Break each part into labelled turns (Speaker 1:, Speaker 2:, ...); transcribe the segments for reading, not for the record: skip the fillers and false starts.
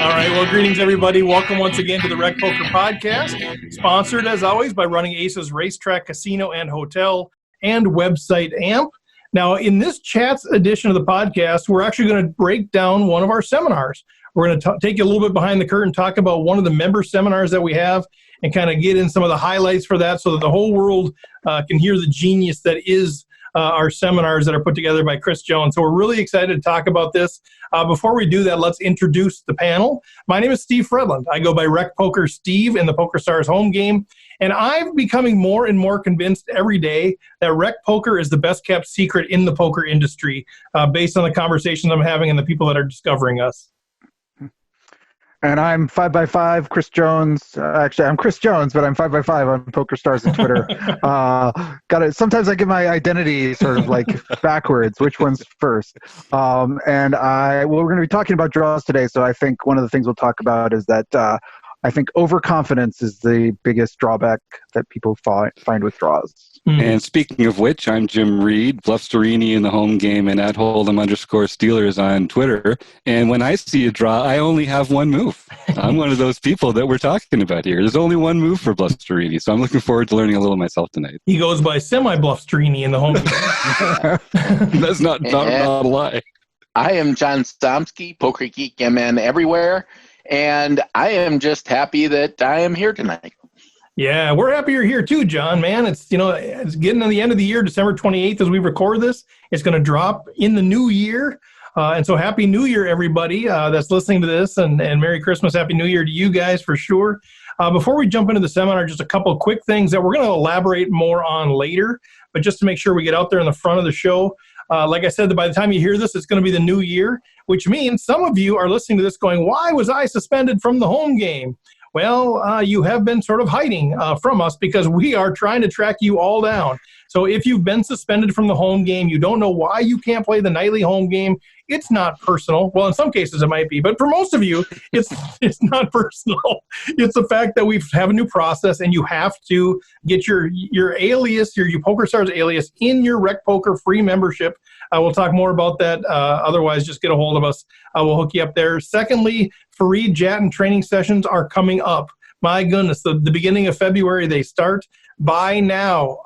Speaker 1: All right. Well, greetings, everybody. Welcome once again to the RecPoker Podcast, sponsored, as always, by Running Aces Racetrack, Casino, and Hotel, and website AMP. Now, in this chat's edition of the podcast, we're actually going to break down one of our seminars. We're going to take you a little bit behind the curtain, talk about one of the member seminars that we have, and kind of get in some of the highlights for that so that the whole world can hear the genius that is our seminars that are put together by Chris Jones. So we're really excited to talk about this. Before we do that, let's introduce the panel. My name is Steve Fredland. I go by RecPoker Steve in the PokerStars home game, and I'm becoming more and more convinced every day that RecPoker is the best kept secret in the poker industry, based on the conversations I'm having and the people that are discovering us.
Speaker 2: And I'm 5x5, Chris Jones. Actually, I'm Chris Jones, but I'm 5x5 on PokerStars and Twitter. Sometimes I get my identity sort of like backwards. Which one's first? We're going to be talking about draws today. So I think one of the things we'll talk about is that I think overconfidence is the biggest drawback that people find with draws.
Speaker 3: And speaking of which, I'm Jim Reed, Bluffsterini in the home game, and at Hold'em_Steelers on Twitter. And when I see a draw, I only have one move. I'm one of those people that we're talking about here. There's only one move for Bluffsterini, so I'm looking forward to learning a little myself tonight.
Speaker 1: He goes by semi-Bluffsterini in the home game.
Speaker 3: That's not a lie.
Speaker 4: I am John Stomsky, Poker Geek MN everywhere, and I am just happy that I am here tonight.
Speaker 1: Yeah, we're happy you're here too, John, man. It's getting to the end of the year, December 28th as we record this. It's going to drop in the new year. And so happy New Year, everybody that's listening to this, and Merry Christmas, Happy New Year to you guys for sure. Before we jump into the seminar, just a couple of quick things that we're going to elaborate more on later, but just to make sure we get out there in the front of the show. Like I said, by the time you hear this, it's going to be the new year, which means some of you are listening to this going, why was I suspended from the home game? Well, you have been sort of hiding from us because we are trying to track you all down. So if you've been suspended from the home game, you don't know why you can't play the nightly home game, it's not personal. Well, in some cases it might be, but for most of you, it's not personal. It's the fact that we have a new process and you have to get your alias, your PokerStars alias in your RecPoker free membership. We'll talk more about that. Otherwise, just get a hold of us. We'll hook you up there. Secondly, Farid Jattin training sessions are coming up. My goodness, the beginning of February, they start. Buy now.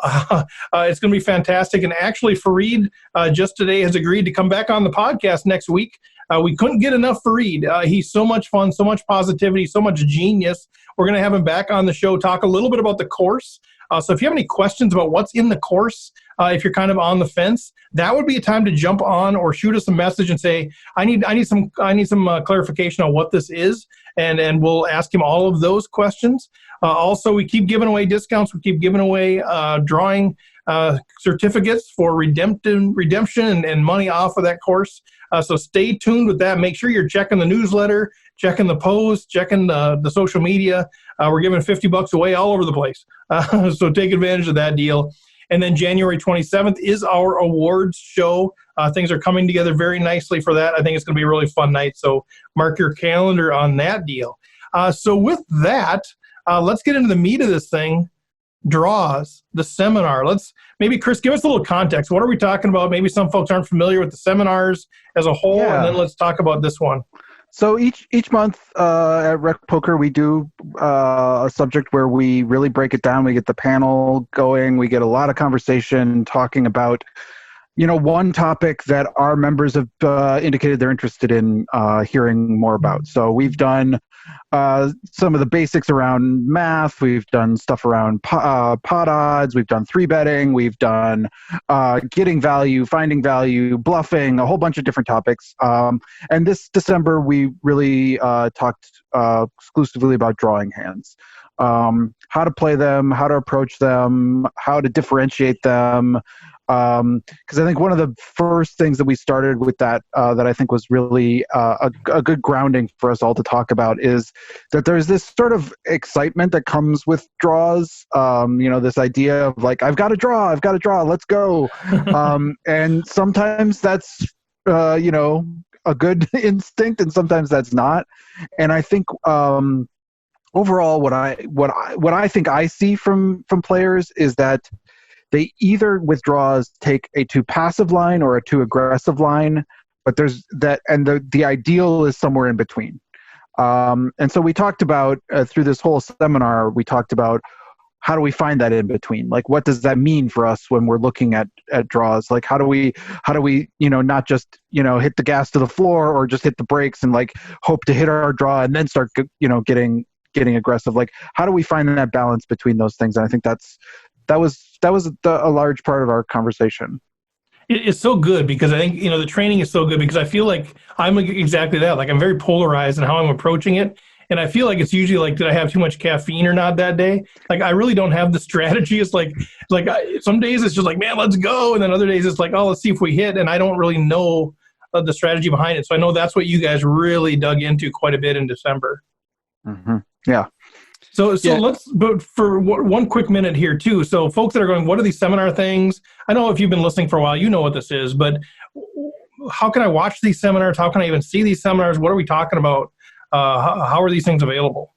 Speaker 1: It's going to be fantastic. And actually, Farid just today has agreed to come back on the podcast next week. We couldn't get enough Farid. He's so much fun, so much positivity, so much genius. We're going to have him back on the show, talk a little bit about the course. So if you have any questions about what's in the course, if you're kind of on the fence, that would be a time to jump on or shoot us a message and say, I need some clarification on what this is, and we'll ask him all of those questions. Also, we keep giving away discounts. We keep giving away drawing certificates for redemption and money off of that course. So stay tuned with that. Make sure you're checking the newsletter, checking the post, checking the social media. We're giving $50 away all over the place. So take advantage of that deal. And then January 27th is our awards show. Things are coming together very nicely for that. I think it's going to be a really fun night. So mark your calendar on that deal. So with that, let's get into the meat of this thing. Draws, the seminar. Maybe Chris, give us a little context. What are we talking about? Maybe some folks aren't familiar with the seminars as a whole, and then let's talk about this one.
Speaker 2: So each month at RecPoker, we do a subject where we really break it down. We get the panel going. We get a lot of conversation talking about, one topic that our members have indicated they're interested in hearing more about. So we've done some of the basics around math. We've done stuff around pot odds. We've done 3-betting. We've done getting value, finding value, bluffing, a whole bunch of different topics. And this December, we really talked exclusively about drawing hands. How to play them, how to approach them, how to differentiate them. Because I think one of the first things that we started with that I think was really a good grounding for us all to talk about is that there's this sort of excitement that comes with draws. This idea of like, I've got to draw, let's go. And sometimes that's, a good instinct, and sometimes that's not. And I think overall, what I think I see from players is that they either with draws take a too passive line or a too aggressive line, but there's that, and the ideal is somewhere in between. And so we talked about through this whole seminar, we talked about how do we find that in between? Like, what does that mean for us when we're looking at draws? Like, how do we, not just, hit the gas to the floor or just hit the brakes and like hope to hit our draw and then start, getting aggressive. Like, how do we find that balance between those things? And I think that was a large part of our conversation.
Speaker 1: It's so good because I think, the training is so good because I feel like I'm exactly that. Like, I'm very polarized in how I'm approaching it. And I feel like it's usually like, did I have too much caffeine or not that day? Like, I really don't have the strategy. It's like some days it's just like, man, let's go. And then other days it's like, oh, let's see if we hit. And I don't really know the strategy behind it. So I know that's what you guys really dug into quite a bit in December.
Speaker 2: Mm-hmm. Yeah.
Speaker 1: So let's, but for one quick minute here too. So folks that are going, what are these seminar things? I know if you've been listening for a while, you know what this is, but how can I watch these seminars? How can I even see these seminars? What are we talking about? How are these things available?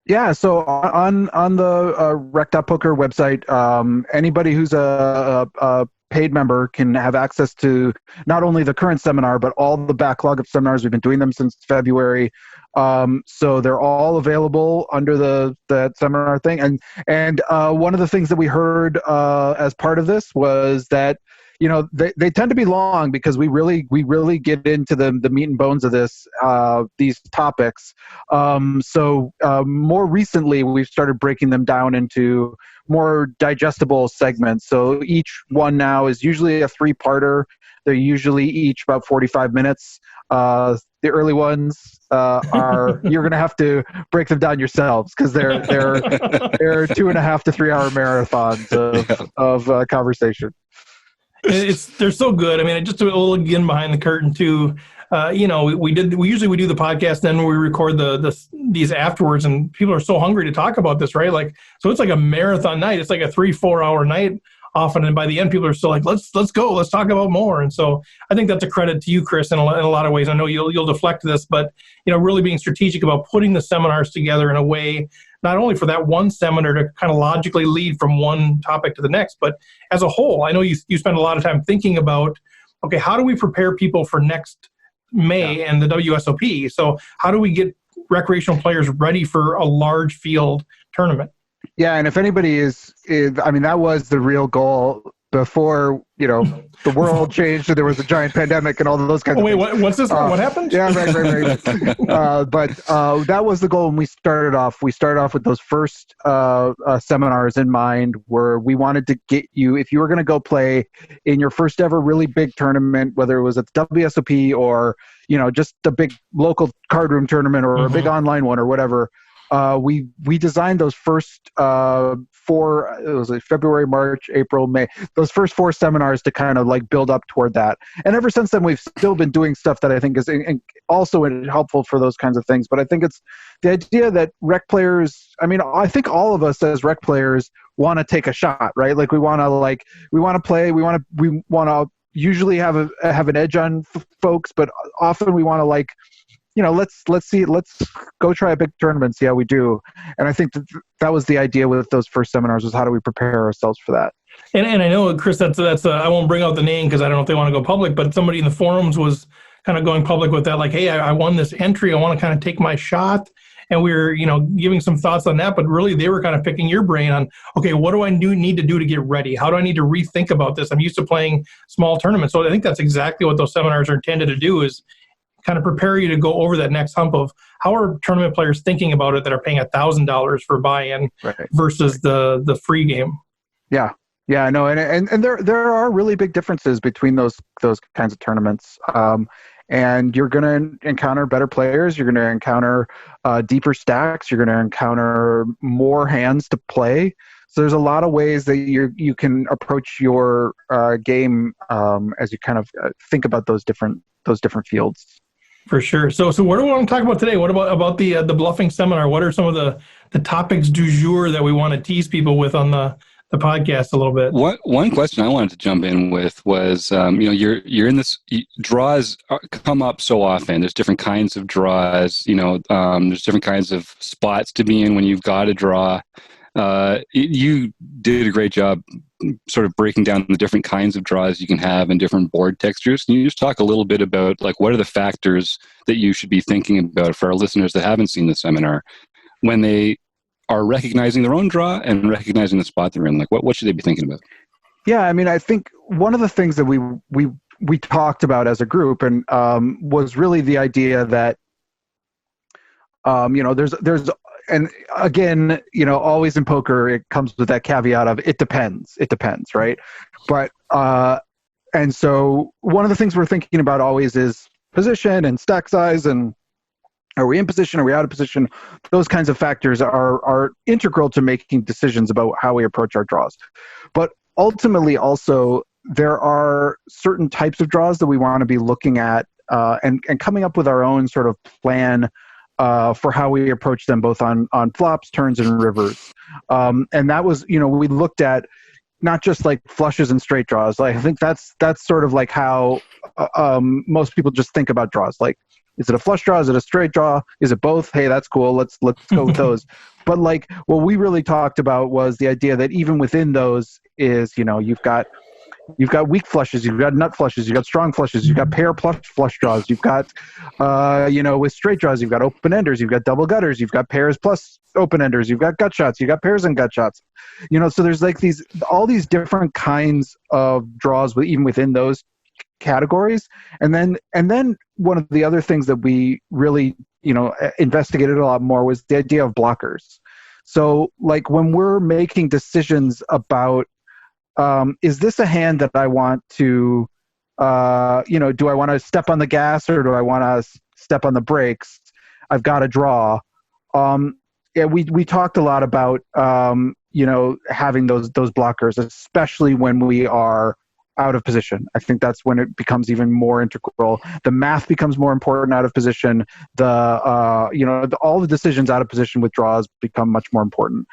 Speaker 2: Yeah, so on the Rec.Poker website, anybody who's a paid member can have access to not only the current seminar, but all the backlog of seminars. We've been doing them since February. So they're all available under the seminar thing. And one of the things that we heard as part of this was that, they tend to be long because we really get into the meat and bones of these topics. So more recently, we've started breaking them down into more digestible segments. So each one now is usually a 3-parter. They're usually each about 45 minutes. The early ones are you're going to have to break them down yourselves because they're 2.5 to 3 hour marathons of conversation.
Speaker 1: They're so good. I mean, just a little again behind the curtain too. We usually do the podcast, then we record these afterwards, and people are so hungry to talk about this, right? Like, so it's like a marathon night. It's like a 3-4 hour night often, and by the end, people are still like, let's go, let's talk about more. And so I think that's a credit to you, Chris, in a lot of ways. I know you'll deflect this, but really being strategic about putting the seminars together in a way, not only for that one seminar to kind of logically lead from one topic to the next, but as a whole. I know you spend a lot of time thinking about, okay, how do we prepare people for next May and the WSOP? So how do we get recreational players ready for a large field tournament?
Speaker 2: Yeah, and if anybody is that was the real goal before, the world changed and there was a giant pandemic and all of those kinds of things.
Speaker 1: Wait, what's this? What happened?
Speaker 2: Yeah, right. But that was the goal when we started off. We started off with those first seminars in mind, where we wanted to get you, if you were going to go play in your first ever really big tournament, whether it was at the WSOP or, just a big local card room tournament or a big online one or whatever, we designed those first 4, it was like February, March, April, May, those first 4 seminars to kind of like build up toward that. And ever since then, we've still been doing stuff that I think is also helpful for those kinds of things. But I think it's the idea that rec players, I think all of us as rec players want to take a shot, right? Like we want to play, we want to usually have an edge on folks, but often we want to let's go try a big tournament, see how we do. And I think that was the idea with those first seminars, was how do we prepare ourselves for that?
Speaker 1: And I know, Chris, that's I won't bring out the name because I don't know if they want to go public, but somebody in the forums was kind of going public with that, like, hey, I won this entry, I want to kind of take my shot. And we were, giving some thoughts on that, but really they were kind of picking your brain on, okay, what do I need to do to get ready? How do I need to rethink about this? I'm used to playing small tournaments. So I think that's exactly what those seminars are intended to do, is kind of prepare you to go over that next hump of how are tournament players thinking about it that are paying $1,000 for buy-in versus the free game.
Speaker 2: Yeah, no, and there are really big differences between those kinds of tournaments. And you're going to encounter better players. You're going to encounter deeper stacks. You're going to encounter more hands to play. So there's a lot of ways that you can approach your game as you kind of think about those different fields.
Speaker 1: For sure. So what do we want to talk about today? What about the bluffing seminar? What are some of the topics du jour that we want to tease people with on the podcast a little bit?
Speaker 3: One question I wanted to jump in with was, you're in this, draws come up so often. There's different kinds of draws. There's different kinds of spots to be in when you've got a draw. You did a great job sort of breaking down the different kinds of draws you can have and different board textures. Can you just talk a little bit about like what are the factors that you should be thinking about for our listeners that haven't seen the seminar when they are recognizing their own draw and recognizing the spot they're in? Like what should they be thinking about?
Speaker 2: Yeah, I mean, I think one of the things that we talked about as a group and was really the idea that there's and again, always in poker it comes with that caveat of it depends, right? But and so one of the things we're thinking about always is position and stack size, and are we in position, are we out of position? Those kinds of factors are integral to making decisions about how we approach our draws. But ultimately also there are certain types of draws that we want to be looking at and coming up with our own sort of plan for how we approach them, both on flops, turns, and rivers. And that was, we looked at not just like flushes and straight draws. Like, I think that's sort of like how most people just think about draws. Like, is it a flush draw? Is it a straight draw? Is it both? Hey, that's cool. Let's go with those. But like what we really talked about was the idea that even within those is, you've got weak flushes, you've got nut flushes, you've got strong flushes, you've got pair plus flush draws, you've got, with straight draws, you've got open enders, you've got double gutters, you've got pairs plus open enders, you've got gut shots, you've got pairs and gut shots. So there's like all these different kinds of draws even within those categories. And then one of the other things that we really, investigated a lot more was the idea of blockers. So like when we're making decisions about, is this a hand that I want to, do I want to step on the gas or do I want to step on the brakes? I've got to draw. We talked a lot about, having those blockers, especially when we are out of position. I think that's when it becomes even more integral. The math becomes more important out of position. All the decisions out of position with draws become much more important.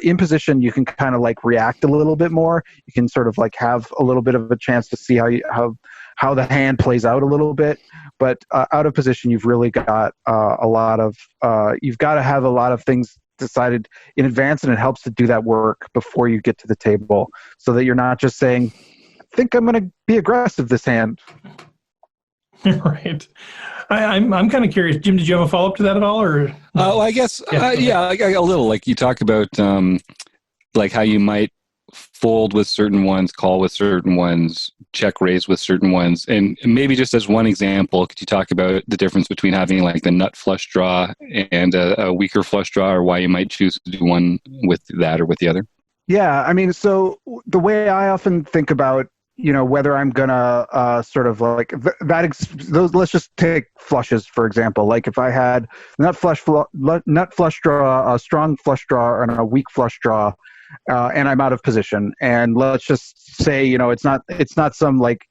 Speaker 2: In position, you can kind of like react a little bit more. You can sort of like have a little bit of a chance to see how the hand plays out a little bit. But out of position, you've really got you've got to have a lot of things decided in advance, and it helps to do that work before you get to the table, so that you're not just saying, think I'm going to be aggressive this hand.
Speaker 1: Right. I'm kind of curious. Jim, did you have a follow-up to that at all? Or
Speaker 3: I guess, a little. Like you talk about like how you might fold with certain ones, call with certain ones, check raise with certain ones. And maybe just as one example, could you talk about the difference between having like the nut flush draw and a weaker flush draw, or why you might choose to do one with that or with the other?
Speaker 2: Yeah, I mean, so the way I often think about whether I'm gonna sort of like those. Let's just take flushes for example. Like if I had nut flush draw, a strong flush draw, and a weak flush draw, and I'm out of position. And let's just say it's not some like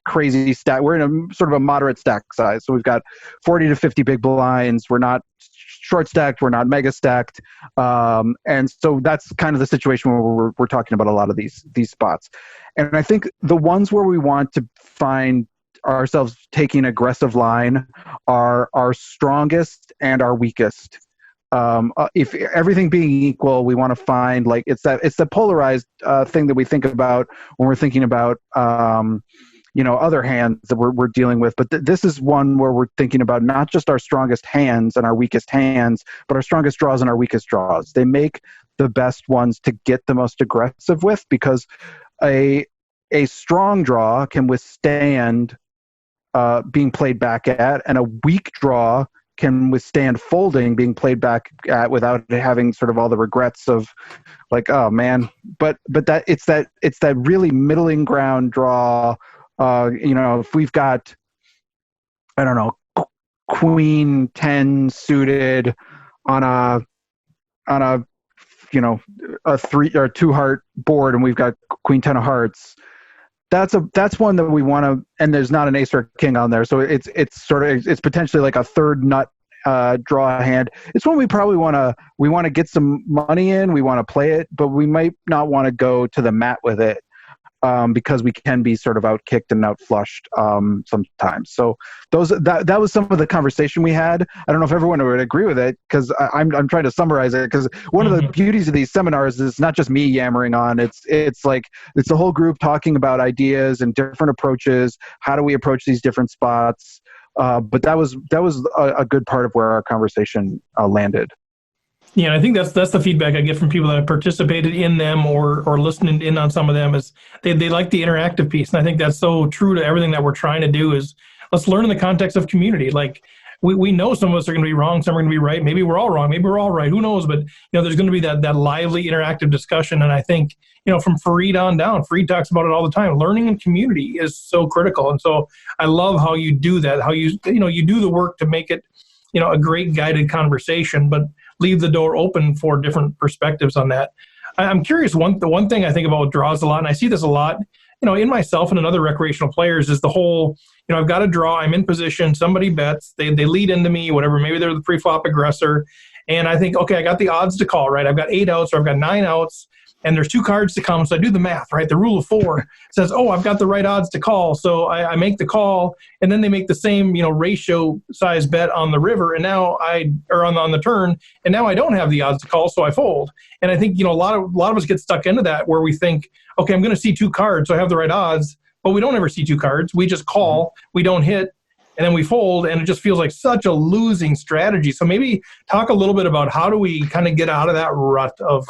Speaker 2: crazy stack. We're in a sort of a moderate stack size, so we've got 40 to 50 big blinds. We're not short stacked, we're not mega stacked, and so that's kind of the situation where we're talking about a lot of these spots. And I think the ones where we want to find ourselves taking aggressive line are our strongest and our weakest. If everything being equal, we want to find like it's the polarized thing that we think about when we're thinking about other hands that we're dealing with. But this is one where we're thinking about not just our strongest hands and our weakest hands, but our strongest draws and our weakest draws. They make the best ones to get the most aggressive with, because a strong draw can withstand being played back at, and a weak draw can withstand folding being played back at without having sort of all the regrets of like, oh man. But that it's that really middling ground draw. If we've got, I don't know, queen 10 suited on a a 3 or 2 heart board, and we've got queen 10 of hearts, that's one that we want to, and there's not an ace or king on there, so it's potentially like a third nut draw hand. It's one we probably want to get some money in, we want to play it, but we might not want to go to the mat with it. because we can be sort of outkicked and outflushed sometimes. So that was some of the conversation we had. I don't know if everyone would agree with it, because I'm trying to summarize it, because one of the beauties of these seminars is not just me yammering on. It's like it's a whole group talking about ideas and different approaches. How do we approach these different spots? But that was a good part of where our conversation landed.
Speaker 1: Yeah, and I think that's the feedback I get from people that have participated in them or listening in on some of them, is they like the interactive piece. And I think that's so true to everything that we're trying to do, is let's learn in the context of community. Like we know some of us are going to be wrong, some are going to be right. Maybe we're all wrong, maybe we're all right. Who knows? But there's going to be that lively interactive discussion. And I think from Farid on down, Farid talks about it all the time. Learning in community is so critical. And so I love how you do that. How you do the work to make it a great guided conversation, but leave the door open for different perspectives on that. I'm curious, the one thing I think about draws a lot, and I see this a lot, in myself and in other recreational players, is the whole, I've got a draw, I'm in position, somebody bets, they lead into me, whatever, maybe they're the pre-flop aggressor, and I think, okay, I got the odds to call, right? I've got 8 outs or I've got 9 outs, and there's 2 cards to come, so I do the math, right? The rule of 4 says, oh, I've got the right odds to call, so I make the call, and then they make the same, ratio size bet on the river, and now on the turn, and now I don't have the odds to call, so I fold. And I think, a lot of us get stuck into that, where we think, okay, I'm going to see 2 cards, so I have the right odds, but we don't ever see 2 cards. We just call, we don't hit, and then we fold, and it just feels like such a losing strategy. So maybe talk a little bit about how do we kind of get out of that rut of...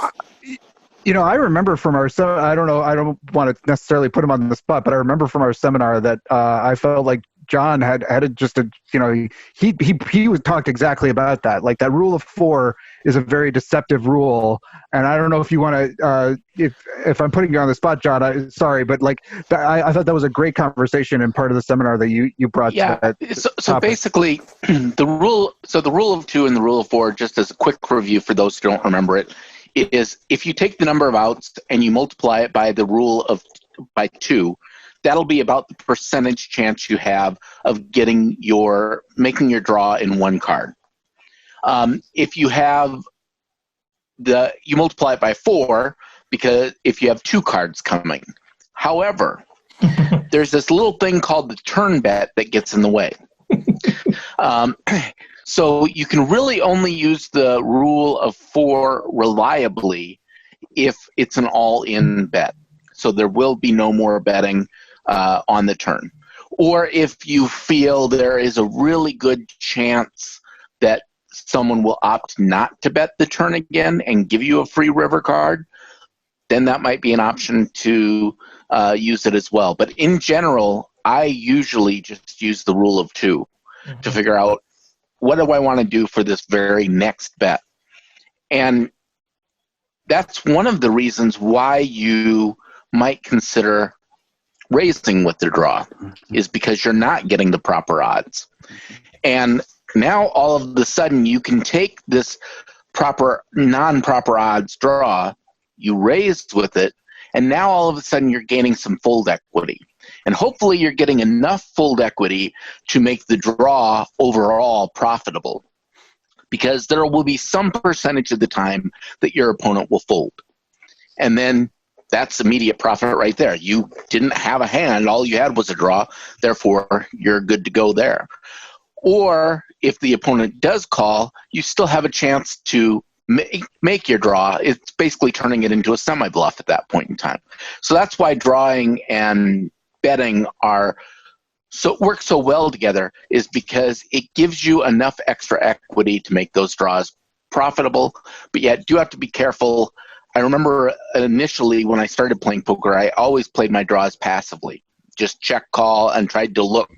Speaker 2: I remember from our I don't know, I don't want to necessarily put him on the spot, but I remember from our seminar that I felt like John had just he was talked exactly about that. Like that rule of 4 is a very deceptive rule, and I don't know if you want to if I'm putting you on the spot, John. Sorry, but I thought that was a great conversation and part of the seminar that you brought.
Speaker 4: Yeah.
Speaker 2: To that
Speaker 4: so basically, the rule of 2 and the rule of 4, just as a quick review for those who don't remember it, is if you take the number of outs and you multiply it by the by 2, that'll be about the percentage chance you have of making your draw in 1 card. If you have you multiply it by 4, because if you have 2 cards coming. However, there's this little thing called the turn bet that gets in the way. So you can really only use the rule of 4 reliably if it's an all-in bet. So there will be no more betting on the turn. Or if you feel there is a really good chance that someone will opt not to bet the turn again and give you a free river card, then that might be an option to use it as well. But in general, I usually just use the rule of 2 to figure out, what do I want to do for this very next bet? And that's one of the reasons why you might consider raising with the draw, is because you're not getting the proper odds. And now all of a sudden you can take this non-proper odds draw, you raise with it, and now all of a sudden you're gaining some fold equity. And hopefully you're getting enough fold equity to make the draw overall profitable, because there will be some percentage of the time that your opponent will fold. And then that's immediate profit right there. You didn't have a hand, all you had was a draw, therefore you're good to go there. Or if the opponent does call, you still have a chance to make your draw. It's basically turning it into a semi-bluff at that point in time. So that's why drawing and betting work so well together, is because it gives you enough extra equity to make those draws profitable, but yet do have to be careful. I remember initially when I started playing poker, I always played my draws passively, just check call and tried to look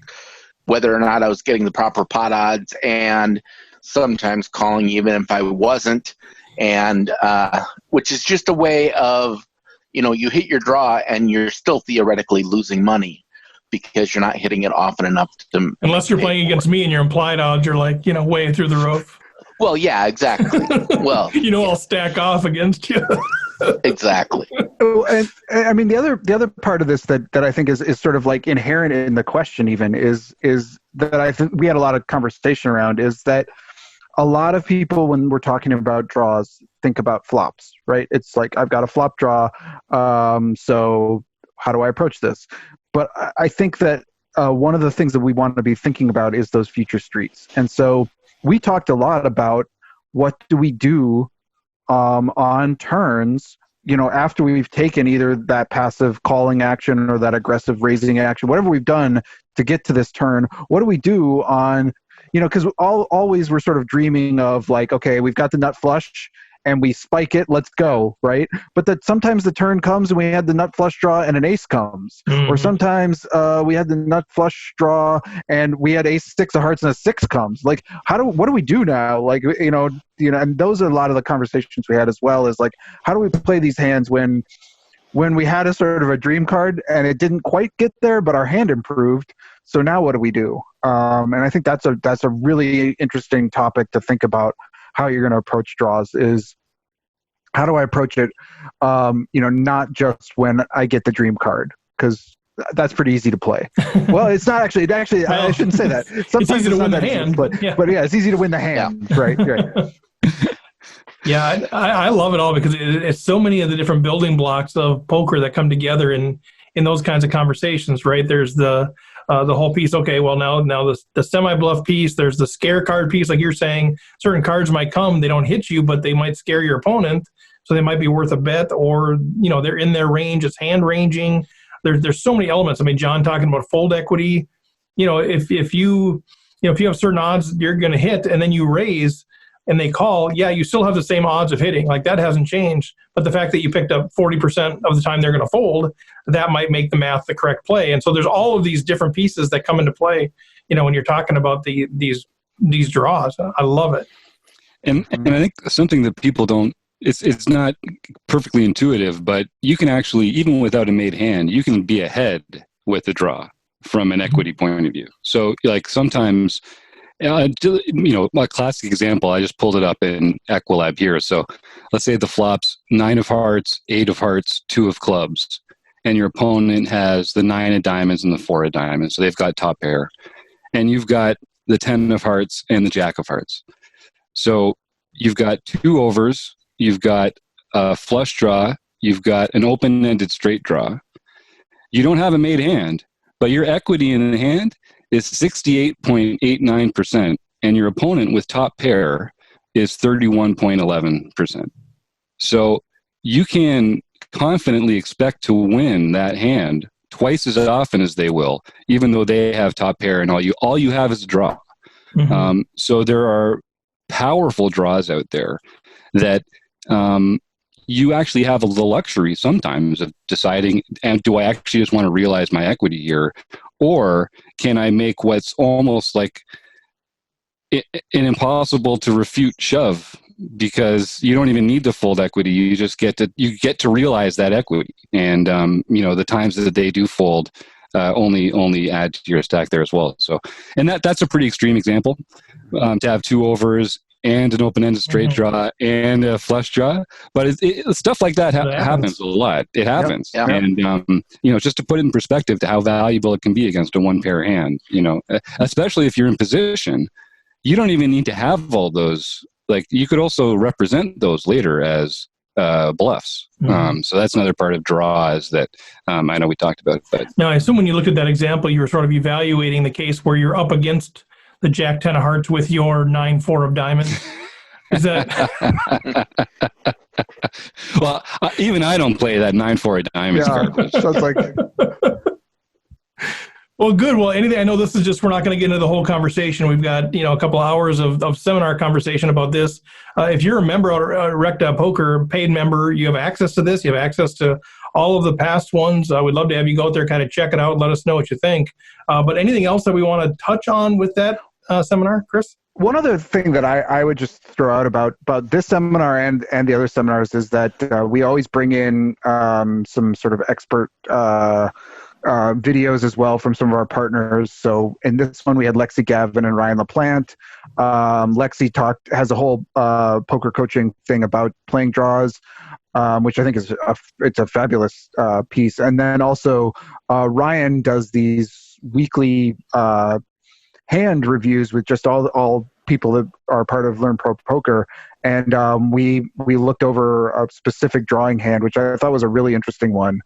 Speaker 4: whether or not I was getting the proper pot odds, and sometimes calling even if I wasn't, and which is just a way of, you hit your draw and you're still theoretically losing money because you're not hitting it often enough to...
Speaker 1: Unless you're playing against me and your implied odds are way through the roof.
Speaker 4: Well, yeah, exactly. Well,
Speaker 1: I'll stack off against you.
Speaker 4: Exactly.
Speaker 2: And I mean, the other part of this that I think is sort of like inherent in the question even is that I think we had a lot of conversation around, is that a lot of people, when we're talking about draws, think about flops, right? It's like, I've got a flop draw, so how do I approach this? But I think that one of the things that we want to be thinking about is those future streets. And so we talked a lot about what do we do on turns, after we've taken either that passive calling action or that aggressive raising action, whatever we've done to get to this turn. What do we do on, because always we're sort of dreaming of like, okay, we've got the nut flush and we spike it, let's go, right? But that sometimes the turn comes and we had the nut flush draw and an ace comes. Mm-hmm. Or sometimes we had the nut flush draw and we had ace six of hearts and a six comes. Like, what do we do now? Like, and those are a lot of the conversations we had as well, is like, how do we play these hands when we had a sort of a dream card and it didn't quite get there, but our hand improved. So now what do we do? And I think that's a really interesting topic to think about. How you're going to approach draws is, how do I approach it? Not just when I get the dream card, because that's pretty easy to play. Well, it's not actually. Well, I shouldn't say that. Sometimes
Speaker 1: it's easy to win the hand,
Speaker 2: but yeah, it's easy to win the hand. Yeah. Right.
Speaker 1: Yeah, I love it all because it's so many of the different building blocks of poker that come together in those kinds of conversations. Right? There's the whole piece. Okay, well now the semi-bluff piece. There's the scare card piece, like you're saying. Certain cards might come, they don't hit you, but they might scare your opponent, so they might be worth a bet. Or they're in their range. It's hand ranging. There's so many elements. I mean, John talking about fold equity. If you have certain odds you're going to hit, and then you raise and they call, you still have the same odds of hitting. Like, that hasn't changed. But the fact that you picked up 40% of the time they're going to fold, that might make the math the correct play. And so there's all of these different pieces that come into play, when you're talking about these draws. I love it.
Speaker 3: And I think something that people don't, it's not perfectly intuitive, but you can actually, even without a made hand, you can be ahead with a draw from an equity point of view. So like sometimes, a classic example, I just pulled it up in Equilab here. So let's say the flop's 9 of hearts, 8 of hearts, 2 of clubs, and your opponent has the 9 of diamonds and the 4 of diamonds. So they've got top pair. And you've got the 10 of hearts and the jack of hearts. So you've got 2 overs, you've got a flush draw, you've got an open-ended straight draw. You don't have a made hand, but your equity in the hand is 68.89%, and your opponent with top pair is 31.11%. So you can confidently expect to win that hand twice as often as they will, even though they have top pair and all you have is a draw. Mm-hmm. So there are powerful draws out there that you actually have the luxury sometimes of deciding, and do I actually just want to realize my equity here? Or can I make what's almost like an impossible to refute shove, because you don't even need to fold equity. You just get to realize that equity. And, the times that they do fold only add to your stack there as well. So, and that's a pretty extreme example, to have 2 overs and an open-ended straight draw and a flush draw. But stuff like that happens a lot. It happens. Yep. And, just to put it in perspective to how valuable it can be against a one-pair hand, especially if you're in position, you don't even need to have all those. Like, you could also represent those later as bluffs. Mm-hmm. So that's another part of draws that I know we talked about. But
Speaker 1: now, I assume when you looked at that example, you were sort of evaluating the case where you're up against the Jack 10 of hearts with your 9-4 of diamonds. Is that?
Speaker 3: Well, even I don't play that 9-4 of diamonds card.
Speaker 2: Sounds like.
Speaker 1: Well, good. Well, anything. I know this is just, we're not going to get into the whole conversation. We've got, a couple hours of seminar conversation about this. If you're a member of RecPoker, paid member, you have access to this. You have access to all of the past ones. I would love to have you go out there, kind of check it out, let us know what you think. But anything else that we want to touch on with that seminar, Chris?
Speaker 2: One other thing that I would just throw out about this seminar and the other seminars is that we always bring in some sort of expert videos as well from some of our partners. So in this one, we had Lexi Gavin and Ryan LaPlante. Lexi has a whole poker coaching thing about playing draws, which I think is it's a fabulous piece. And then also Ryan does these weekly hand reviews with just all people that are part of Learn Pro Poker. And we looked over a specific drawing hand, which I thought was a really interesting one.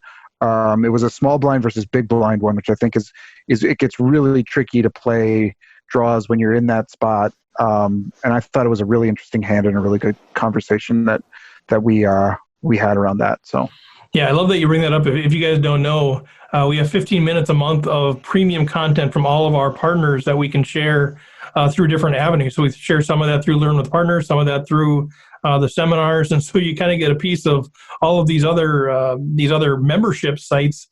Speaker 2: It was a small blind versus big blind one, which I think is it gets really tricky to play draws when you're in that spot. And I thought it was a really interesting hand and a really good conversation that we had around that. So.
Speaker 1: Yeah, I love that you bring that up. If you guys don't know, we have 15 minutes a month of premium content from all of our partners that we can share through different avenues. So we share some of that through Learn with Partners, some of that through the seminars, and so you kind of get a piece of all of these other membership sites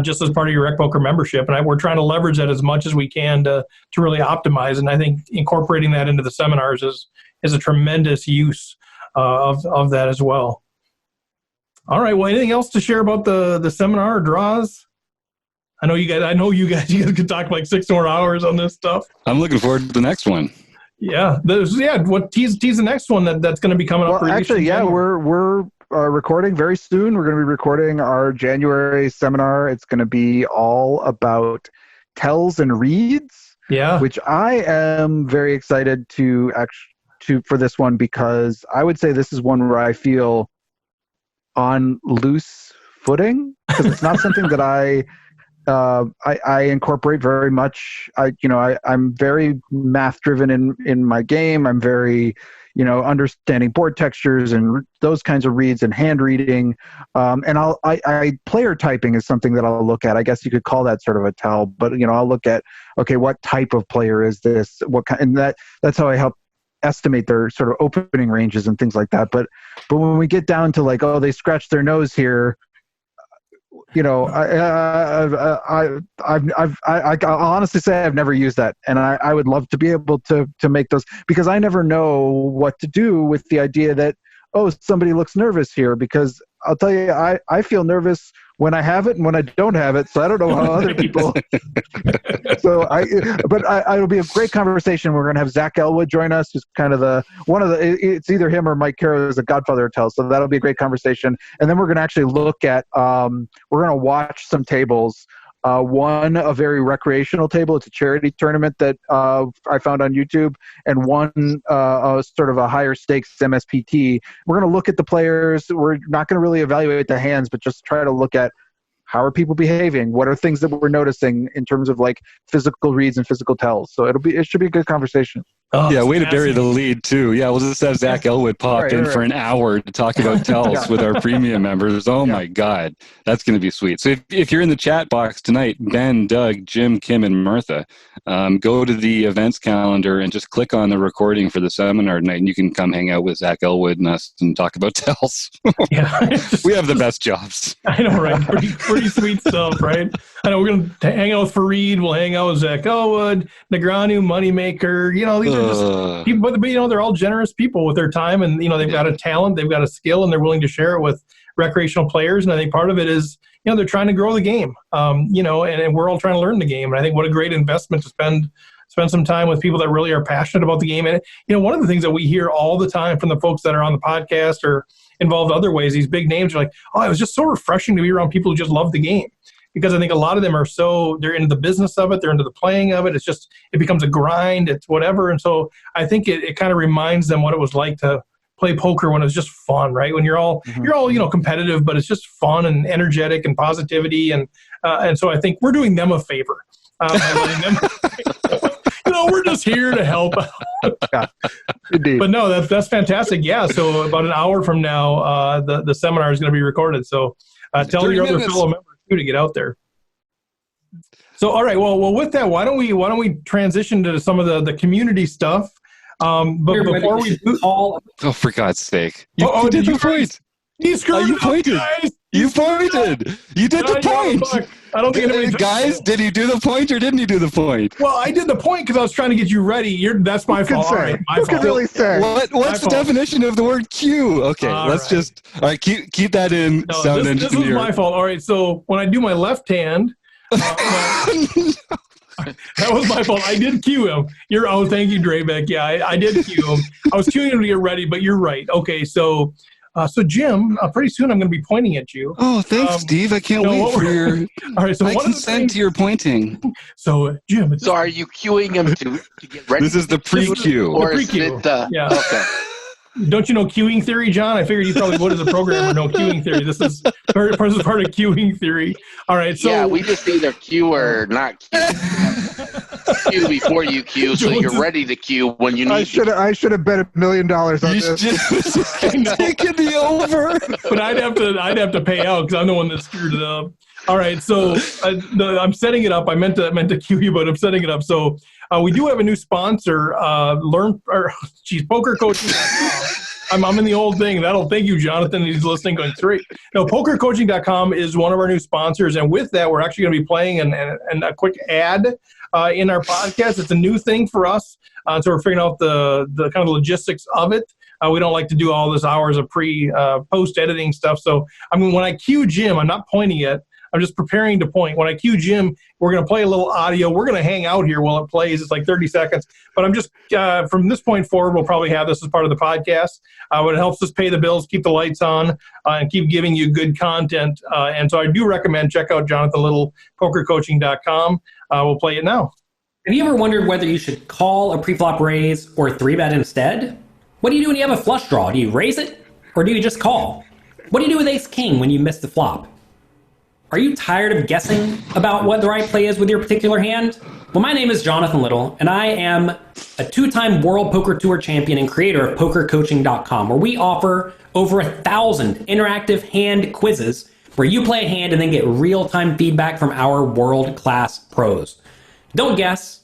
Speaker 1: just as part of your RecPoker membership. And we're trying to leverage that as much as we can to really optimize. And I think incorporating that into the seminars is a tremendous use of that as well. All right. Well, anything else to share about the seminar or draws? I know you guys could talk like 6 more hours on this stuff.
Speaker 3: I'm looking forward to the next one.
Speaker 1: Yeah. Tease the next one that's going to be coming up.
Speaker 2: Well, actually, yeah, we're recording very soon. We're going to be recording our January seminar. It's going to be all about tells and reads.
Speaker 1: Yeah.
Speaker 2: Which I am very excited for this one, because I would say this is one where I feel on loose footing, because it's not something that I incorporate very much. I'm very math driven in my game. I'm very, understanding board textures and those kinds of reads and hand reading. And player typing is something that I'll look at. I guess you could call that sort of a tell, but I'll look at, okay, what type of player is this? What kind? And that's how I help estimate their sort of opening ranges and things like that. But when we get down to like, oh, they scratched their nose here, I'll honestly say I've never used that, and I would love to be able to make those, because I never know what to do with the idea that, oh, somebody looks nervous here, because I'll tell you, I feel nervous when I have it and when I don't have it, so I don't know how other people. It'll be a great conversation. We're going to have Zach Elwood join us, who's kind of it's either him or Mike Caro is a godfather of tells, so that'll be a great conversation. And then we're going to actually look at, we're going to watch some tables. One, a very recreational table. It's a charity tournament that I found on YouTube, and one sort of a higher stakes MSPT. We're going to look at the players. We're not going to really evaluate the hands, but just try to look at how are people behaving? What are things that we're noticing in terms of like physical reads and physical tells? So it should be a good conversation.
Speaker 3: Oh, yeah, way to bury the lead too. Yeah, we'll just have Zach Elwood pop in for an hour to talk about tells with our premium members. Oh my God, that's going to be sweet. So if you're in the chat box tonight, Ben, Doug, Jim, Kim, and Martha, go to the events calendar and just click on the recording for the seminar tonight, and you can come hang out with Zach Elwood and us and talk about tells.
Speaker 1: Yeah,
Speaker 3: we have the best jobs.
Speaker 1: I know, right? Pretty sweet stuff, right? I know we're going to hang out with Farid. We'll hang out with Zach Elwood, Negreanu, Moneymaker. These are just people, but they're all generous people with their time, and they've got a talent, they've got a skill, and they're willing to share it with recreational players. And I think part of it is they're trying to grow the game, and we're all trying to learn the game. And I think what a great investment to spend some time with people that really are passionate about the game. And one of the things that we hear all the time from the folks that are on the podcast or involved other ways, these big names are like, oh, it was just so refreshing to be around people who just love the game. Because I think a lot of them they're into the business of it, they're into the playing of it. It becomes a grind, it's whatever. And so I think it kind of reminds them what it was like to play poker when it was just fun, right? When you're all competitive, but it's just fun and energetic and positivity. And so I think we're doing them a favor. By letting them, we're just here to help.
Speaker 2: Yeah, indeed.
Speaker 1: But no, that's fantastic. Yeah. So about an hour from now, the seminar is going to be recorded. So tell your other fellow members to get out there. So, all right. Well, with that, why don't we transition to some of the community stuff? But before we
Speaker 3: for God's sake, you did the point.
Speaker 1: You screwed
Speaker 3: you
Speaker 1: up,
Speaker 3: pointed.
Speaker 1: guys.
Speaker 3: You pointed. You did the point.
Speaker 1: I don't think anybody.
Speaker 3: Guys, did he do the point or didn't he do the point?
Speaker 1: Well, I did the point because I was trying to get you ready. That's my fault. All right, my
Speaker 2: Who
Speaker 1: fault.
Speaker 2: could really say?
Speaker 3: What's the definition of the word cue? Okay, let's just keep that in. Sound engineer.
Speaker 1: This was my fault. All right, so when I do my left hand, that was my fault. I did cue him. Thank you, Draybeck. Yeah, I did cue him. I was cueing him to get ready, but you're right. Okay, so Jim, pretty soon I'm going to be pointing at you.
Speaker 3: Oh, thanks, Steve. I can't wait for your.
Speaker 1: All right, so
Speaker 3: I consent to your pointing.
Speaker 1: So, Jim.
Speaker 4: Are you cueing him to get ready?
Speaker 3: This is the pre-cue.
Speaker 4: Or
Speaker 1: pre-cue.
Speaker 4: is it?
Speaker 1: Yeah.
Speaker 4: Okay.
Speaker 1: Don't you know queuing theory, John? I figured you probably would as a programmer know queuing theory. This is part of queuing theory. All right, so
Speaker 4: yeah, we just either queue or not queue. Queue before you queue, so you're ready to queue when you need.
Speaker 2: I should have bet $1 million on this.
Speaker 3: Taking the over.
Speaker 1: But I'd have to pay out because I'm the one that screwed it up. All right, so I'm setting it up. I meant to cue you, but I'm setting it up. So we do have a new sponsor. PokerCoaching.com. I'm in the old thing. Thank you, Jonathan. He's listening going straight. No, PokerCoaching.com is one of our new sponsors, and with that, we're actually going to be playing a quick ad in our podcast. It's a new thing for us, so we're figuring out the kind of logistics of it. We don't like to do all this hours of post editing stuff. So when I cue Jim, I'm not pointing yet. I'm just preparing to point. When I cue Jim, we're going to play a little audio. We're going to hang out here while it plays. It's like 30 seconds. But I'm just, from this point forward, we'll probably have this as part of the podcast. It helps us pay the bills, keep the lights on, and keep giving you good content. And so I do recommend check out Jonathan Little, PokerCoaching.com. We'll play it now.
Speaker 5: Have you ever wondered whether you should call a preflop raise or 3-bet instead? What do you do when you have a flush draw? Do you raise it or do you just call? What do you do with ace-king when you miss the flop? Are you tired of guessing about what the right play is with your particular hand? Well, my name is Jonathan Little, and I am a 2-time World Poker Tour champion and creator of PokerCoaching.com, where we offer over 1,000 interactive hand quizzes where you play a hand and then get real-time feedback from our world-class pros. Don't guess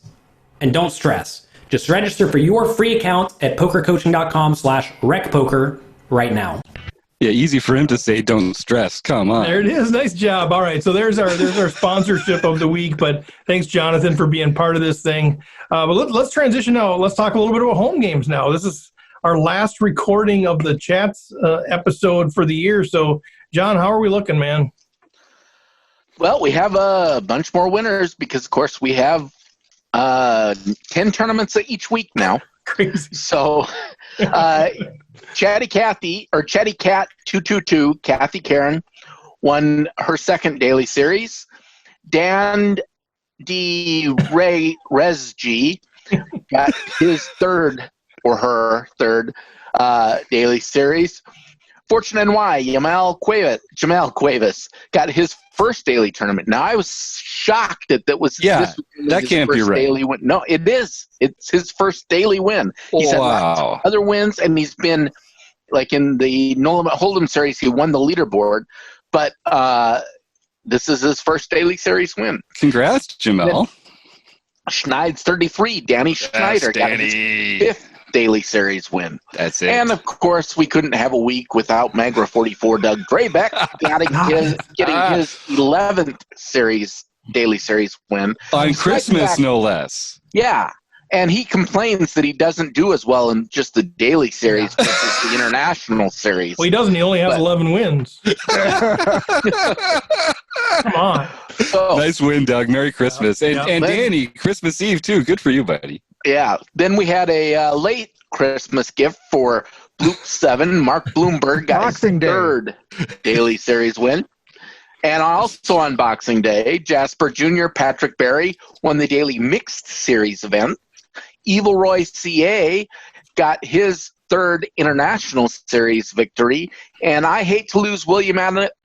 Speaker 5: and don't stress. Just register for your free account at PokerCoaching.com/RecPoker right now.
Speaker 3: Yeah, easy for him to say, don't stress. Come on.
Speaker 1: There it is. Nice job. All right. So there's our sponsorship of the week. But thanks, Jonathan, for being part of this thing. But let's transition now. Let's talk a little bit about home games now. This is our last recording of the Chats episode for the year. So, John, how are we looking, man?
Speaker 4: Well, we have a bunch more winners because, of course, we have 10 tournaments each week now.
Speaker 1: Crazy.
Speaker 4: So, Chatty Cat 222, Kathy Karen, won her second daily series. Dan D. Ray Resg got his third or her third daily series. Fortune NY, Jamal Cuevas got his first daily tournament. Now, I was shocked that that was
Speaker 3: that
Speaker 4: his
Speaker 3: can't be
Speaker 4: first
Speaker 3: right.
Speaker 4: daily win. No, it is. It's his first daily win. He's had lots of other wins, and he's been like in the No Limit Hold'em series. He won the leaderboard, but this is his first daily series win.
Speaker 3: Congrats, Jamal.
Speaker 4: Schneid's 33. Danny Schneider got his fifth daily series win.
Speaker 3: That's it.
Speaker 4: And of course, we couldn't have a week without Magra 44 Doug Draybeck getting his 11th daily series win
Speaker 3: on Christmas, no less.
Speaker 4: Yeah, and he complains that he doesn't do as well in just the daily series versus the international series.
Speaker 1: Well, he doesn't. He only has 11 wins. Come on.
Speaker 4: So,
Speaker 3: nice win, Doug. Merry Christmas. And Danny, Christmas Eve, too. Good for you, buddy.
Speaker 4: Yeah. Then we had a late Christmas gift for Bloop 7. Mark Bloomberg got his third daily series win. And also on Boxing Day, Jasper Jr. Patrick Berry won the daily mixed series event. Evil Roy CA got his third international series victory. And I Hate to Lose William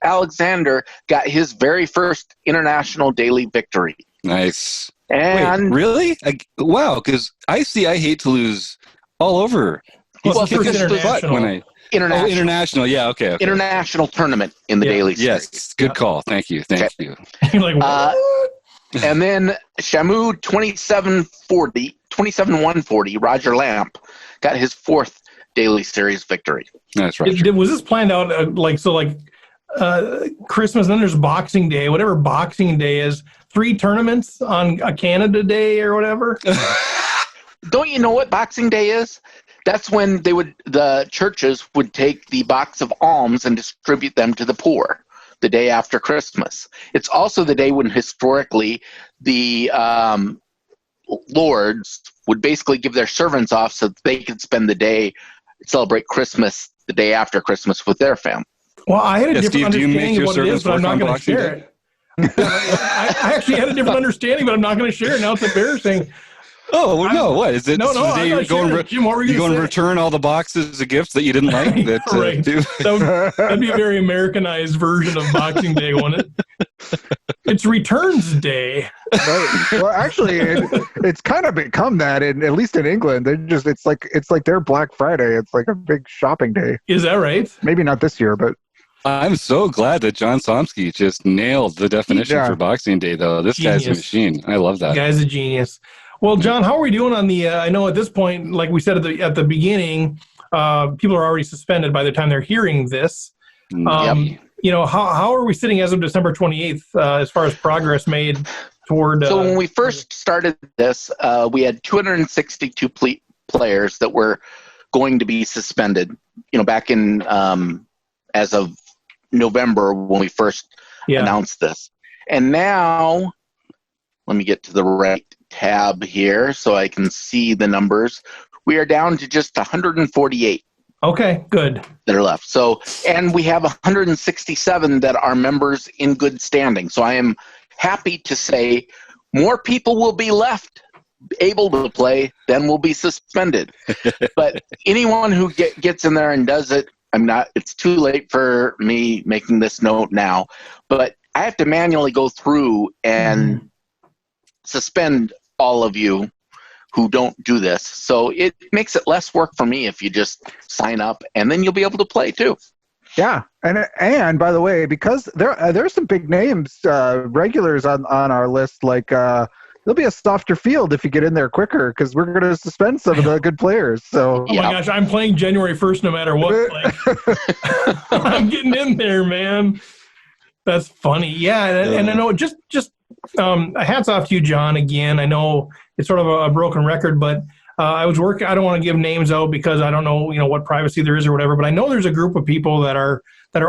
Speaker 4: Alexander got his very first international daily victory.
Speaker 3: Nice.
Speaker 4: And
Speaker 3: wait, really? Wow, because I see I Hate to Lose all over. He's kicking his butt when I... International. Yeah, okay.
Speaker 4: International tournament in the daily series.
Speaker 3: Yes, good call. Thank you.
Speaker 1: You're like, what?
Speaker 4: And then Shamu 27-140, Roger Lamp, got his fourth daily series victory.
Speaker 3: That's right.
Speaker 1: Was this planned out Christmas, and then there's Boxing Day, whatever Boxing Day is, 3 tournaments on a Canada Day or whatever?
Speaker 4: Don't you know what Boxing Day is? That's when the churches would take the box of alms and distribute them to the poor the day after Christmas. It's also the day when historically the lords would basically give their servants off so that they could spend the day, celebrate Christmas the day after Christmas with their family.
Speaker 1: Well, I had a different understanding of what it is, but I'm not going to share it. I actually had a different understanding, but I'm not going to share it. Now it's embarrassing.
Speaker 3: Oh, well, no, what? Is it
Speaker 1: No,
Speaker 3: the day
Speaker 1: I'm not sure. Jim, what were you
Speaker 3: going to
Speaker 1: say?
Speaker 3: return all the boxes of gifts that you didn't like? That,
Speaker 1: Right. That'd be a very Americanized version of Boxing Day, wouldn't it? It's Returns Day.
Speaker 2: Right. Well, actually, it's kind of become that, at least in England. It's like their Black Friday. It's like a big shopping day.
Speaker 1: Is that right?
Speaker 2: Maybe not this year, but
Speaker 3: I'm so glad that John Somsky just nailed the definition for Boxing Day, though. This guy's a machine. I love that.
Speaker 1: The guy's a genius. Well, John, how are we doing on the? I know at this point, like we said at the beginning, people are already suspended by the time they're hearing this.
Speaker 4: Yep.
Speaker 1: How are we sitting as of December 28th as far as progress made toward?
Speaker 4: So when we first started this, we had 262 players that were going to be suspended. Back in as of November when we first announced this, and now let me get to the right tab here so I can see the numbers. We are down to just 148.
Speaker 1: Okay, good.
Speaker 4: That are left. So, and we have 167 that are members in good standing. So I am happy to say more people will be left able to play than will be suspended. But anyone who gets in there and does it, it's too late for me making this note now, but I have to manually go through and suspend all of you who don't do this. So it makes it less work for me if you just sign up, and then you'll be able to play too.
Speaker 2: Yeah, and by the way, because there's some big names, regulars on our list, like there'll be a softer field if you get in there quicker, because we're going to suspend some of the good players. So
Speaker 1: oh my gosh, I'm playing January 1st no matter what. Like, I'm getting in there, man. That's funny. Yeah, and I know just hats off to you, John. Again, I know it's sort of a broken record, but I was working. I don't want to give names out because I don't know, what privacy there is or whatever. But I know there's a group of people that are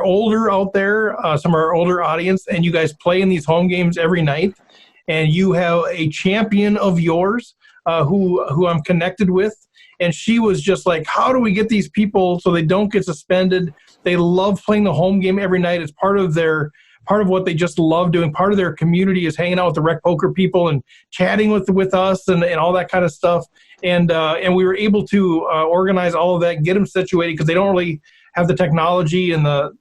Speaker 1: older out there. Some of our older audience, and you guys play in these home games every night. And you have a champion of yours who I'm connected with, and she was just like, "How do we get these people so they don't get suspended? They love playing the home game every night. It's part of what they just love doing. Part of their community is hanging out with the RecPoker people and chatting with us and all that kind of stuff. And we were able to organize all of that, get them situated, because they don't really have the technology and the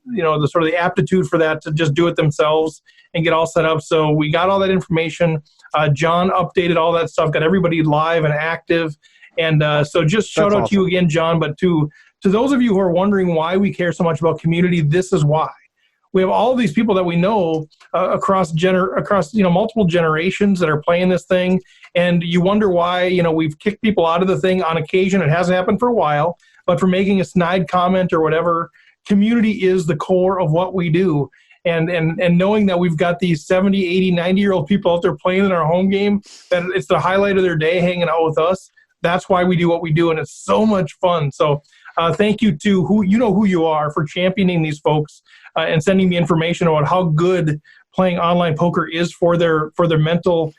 Speaker 1: sort of the aptitude for that to just do it themselves and get all set up. So we got all that information. John updated all that stuff, got everybody live and active. And so just shout out to you again, John. But to those of you who are wondering why we care so much about community, this is why. We have all of these people that we know across multiple generations that are playing this thing, and you wonder why we've kicked people out of the thing on occasion. It hasn't happened for a while, but for making a snide comment or whatever, community is the core of what we do. And knowing that we've got these 70, 80, 90-year-old people out there playing in our home game, that it's the highlight of their day hanging out with us. That's why we do what we do, and it's so much fun. So thank you to who you are for championing these folks and sending me information about how good playing online poker is for their mental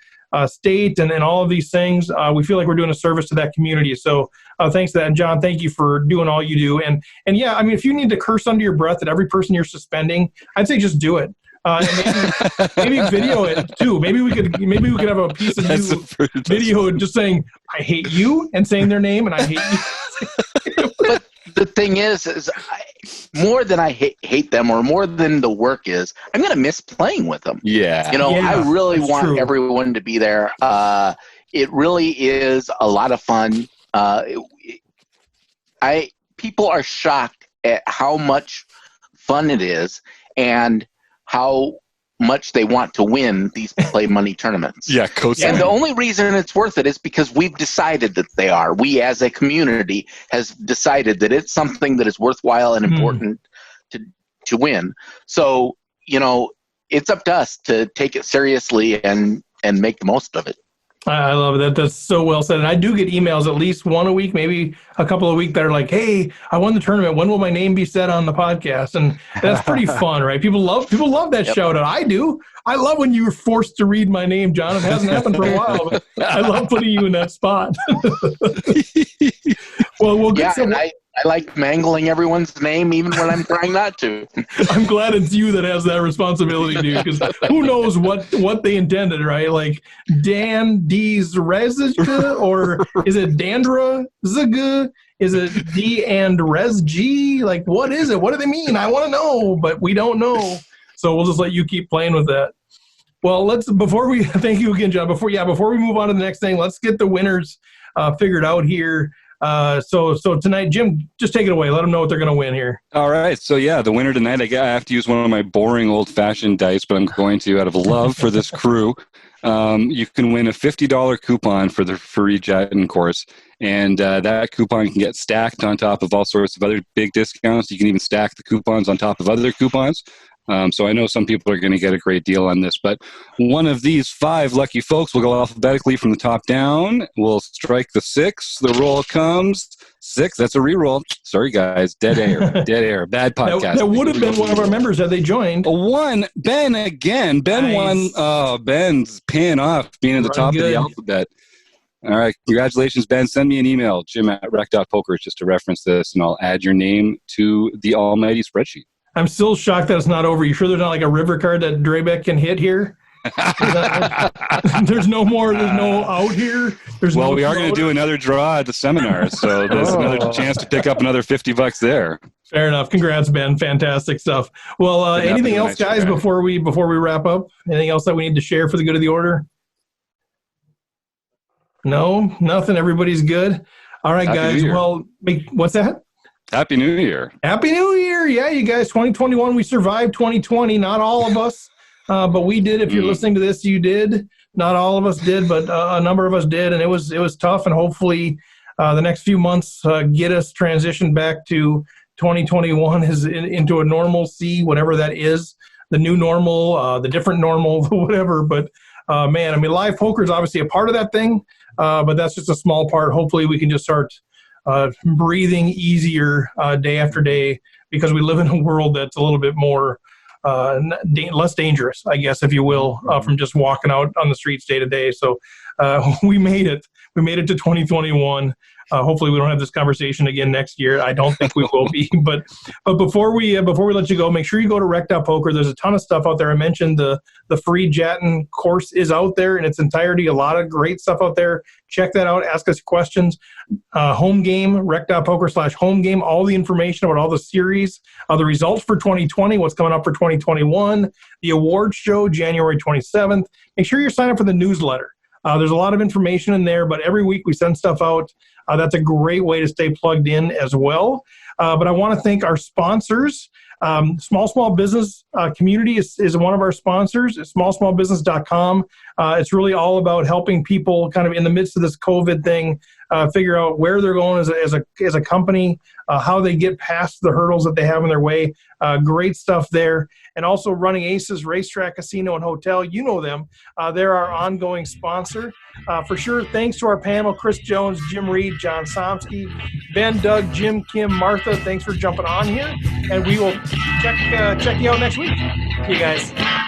Speaker 1: state and all of these things. We feel like we're doing a service to that community. So thanks to that. And John, thank you for doing all you do. And yeah, I mean, if you need to curse under your breath at every person you're suspending, I'd say just do it. And maybe video it too. Maybe we could have a piece of you video just saying "I hate you" and saying their name and "I hate you."
Speaker 4: But the thing is more than I hate them, or more than the work is, I'm gonna miss playing with them.
Speaker 3: Yeah,
Speaker 4: I really want everyone to be there. It really is a lot of fun. People are shocked at how much fun it is, and how much they want to win these play money tournaments.
Speaker 3: Yeah,
Speaker 4: and the only reason it's worth it is because we've decided that they are. We as a community has decided that it's something that is worthwhile and important to win. So, it's up to us to take it seriously and make the most of it.
Speaker 1: I love that. That's so well said. And I do get emails at least one a week, maybe a couple a week, that are like, "Hey, I won the tournament. When will my name be said on the podcast?" And that's pretty fun, right? People love that shout out. I do. I love when you were forced to read my name, John. It hasn't happened for a while, but I love putting you in that spot. Well, we'll get
Speaker 4: and I I like mangling everyone's name even when I'm trying not to.
Speaker 1: I'm glad it's you that has that responsibility, dude, because who knows what they intended, right? Like Dan D's Rezga, or is it Dandra Zg? Is it D and Res G? Like, what is it? What do they mean? I want to know, but we don't know. So we'll just let you keep playing with that. Well, thank you again, John. Before we move on to the next thing, let's get the winners figured out here. So tonight, Jim, just take it away. Let them know what they're going to win here.
Speaker 3: All right. So, yeah, the winner tonight, I have to use one of my boring old-fashioned dice, but I'm going to, out of love for this crew. You can win a $50 coupon for the Farid Jattin course, and that coupon can get stacked on top of all sorts of other big discounts. You can even stack the coupons on top of other coupons. So I know some people are going to get a great deal on this, but one of these 5 lucky folks will go alphabetically from the top down. We'll strike the 6. The roll comes 6. That's a reroll. Sorry, guys. Dead air. Bad podcast.
Speaker 1: That would have been one of our members had they joined.
Speaker 3: 1. Ben again. Ben won. Oh, Ben's paying off being at the top of the alphabet. All right. Congratulations, Ben. Send me an email, jim@rec.poker, just to reference this, and I'll add your name to the almighty spreadsheet.
Speaker 1: I'm still shocked that it's not over. You sure there's not like a river card that Drebeck can hit here? There's no out here.
Speaker 3: We are going to do another draw at the seminar, so there's another chance to pick up another $50 there.
Speaker 1: Fair enough. Congrats, Ben. Fantastic stuff. Well, anything else, guys, before we wrap up? Anything else that we need to share for the good of the order? No, nothing. Everybody's good. All right, guys. Well, what's that?
Speaker 3: Happy New Year.
Speaker 1: Happy New Year. Yeah, you guys, 2021, we survived 2020. Not all of us, but we did. If you're listening to this, you did. Not all of us did, but a number of us did, and it was tough, and hopefully the next few months get us transitioned back to 2021 into a normalcy, whatever that is, the new normal, the different normal, whatever. But, man, I mean, live poker is obviously a part of that thing, but that's just a small part. Hopefully we can just start breathing easier day after day, because we live in a world that's a little bit more less dangerous, I guess, if you will, from just walking out on the streets day to day. So we made it. We made it to 2021. Hopefully we don't have this conversation again next year. I don't think we will be. But before we let you go, make sure you go to rec.poker. There's a ton of stuff out there. I mentioned the Farid Jattin course is out there in its entirety. A lot of great stuff out there. Check that out. Ask us questions. Home game, rec.poker/home game. All the information about all the series, the results for 2020, what's coming up for 2021, the awards show January 27th. Make sure you're signed up for the newsletter. There's a lot of information in there, but every week we send stuff out. That's a great way to stay plugged in as well. But I want to thank our sponsors. Small Business Community is one of our sponsors. It's smallbusiness.com. It's really all about helping people kind of in the midst of this COVID thing figure out where they're going as a company, how they get past the hurdles that they have in their way. Great stuff there. And also Running Aces Racetrack, Casino, and Hotel. You know them. They're our ongoing sponsor. For sure, thanks to our panel, Chris Jones, Jim Reed, John Somsky, Ben, Doug, Jim, Kim, Martha. Thanks for jumping on here. And we will check you out next week. See you guys.